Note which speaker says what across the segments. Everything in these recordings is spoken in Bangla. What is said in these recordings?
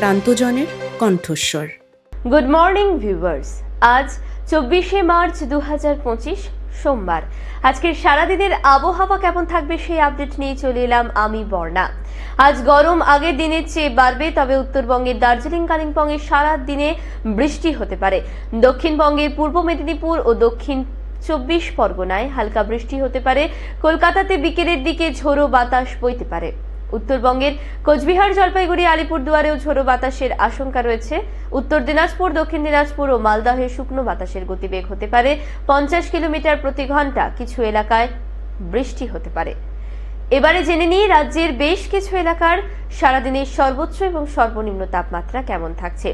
Speaker 1: প্রান্তজনের কণ্ঠস্বর।
Speaker 2: গুড মর্নিং ভিউয়ার্স, আজ 24শে মার্চ 2025 সোমবার। আজকের সারাদিনের আবহাওয়া কেমন থাকবে সেই আপডেট নিয়ে চলে এলাম আমি বর্ণা। আজ গরম আগের দিনের চেয়ে বাড়বে, তবে উত্তরবঙ্গের দার্জিলিং কালিম্পংয়ে সারা দিনে বৃষ্টি হতে পারে। দক্ষিণবঙ্গের পূর্ব মেদিনীপুর ও দক্ষিণ 24 পরগনায় হালকা বৃষ্টি হতে পারে। কলকাতাতে বিকেলের দিকে ঝোড়ো বাতাস বইতে পারে। উত্তরবঙ্গের কোচবিহার, জলপাইগুড়ি, আলিপুরদুয়ারেও ঝোড়ো বাতাসের আশঙ্কা রয়েছে। উত্তর দিনাজপুর, দক্ষিণ দিনাজপুর ও মালদহে শুকনো বাতাসের গতিবেগ হতে পারে 50 কিলোমিটার প্রতি ঘন্টা। কিছু এলাকায় বৃষ্টি হতে পারে। এবারে জেনে নিই রাজ্যের বেশ কিছু এলাকার সারাদিনের সর্বোচ্চ এবং সর্বনিম্ন তাপমাত্রা কেমন থাকছে।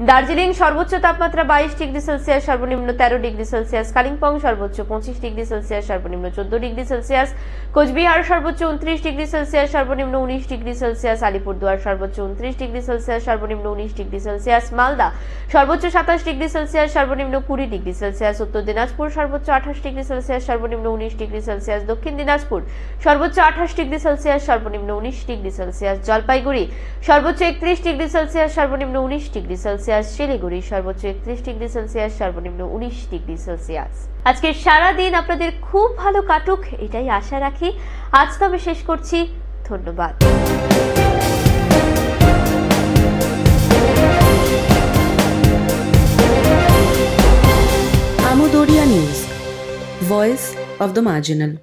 Speaker 2: দার্জিলিং সর্বোচ্চ তাপমাত্রা 22 ডিগ্রি সেলসিয়াস, সর্বনিম্ন 13 ডিগ্রি সেলসিয়াস। কালিম্পং সর্বোচ্চ 25 ডিগ্রি সেলসিয়াস, সর্বনিম্ন 14 ডিগ্রি সেলসিয়াস। কোচবিহার সর্বোচ্চ 29 ডিগ্রি সেলসিয়াস, সর্বনিম্ন 19 ডিগ্রি সেলসিয়াস। আলিপুরদুয়ার সর্বোচ্চ 29 ডিগ্রি সেলসিয়াস, সর্বনিম্ন 19 ডিগ্রি সেলসিয়াস। মালদা সর্বোচ্চ 27 ডিগ্রি সেলসিয়াস, সর্বনিম্ন 20 ডিগ্রি সেলসিয়াস। উত্তর দিনাজপুর সর্বোচ্চ 28 ডিগ্রি সেলসিয়াস, সর্বনিম্ন 19 ডিগ্রি সেলসিয়াস। দক্ষিণ দিনাজপুর সর্বোচ্চ 28 ডিগ্রি সেলসিয়াস, সর্বনিম্ন 19 ডিগ্রি সেলসিয়াস। জলপাইগুড়ি সর্বোচ্চ 31 ডিগ্রি সেলসিয়াস, সর্বনিম্ন 19 ডিগ্রি সেলসিয়াস। শিলিগুড়ি সর্বোচ্চ 31 ডিগ্রি সেলসিয়াস, সর্বনিম্ন 19 ডিগ্রি সেলসিয়াস। আজকে সারা দিন আপনাদের খুব ভালো কাটুক, এটাই আশা রাখি। আজ তবে শেষ করছি, ধন্যবাদ।
Speaker 1: Amodaria news, voice of the marginal.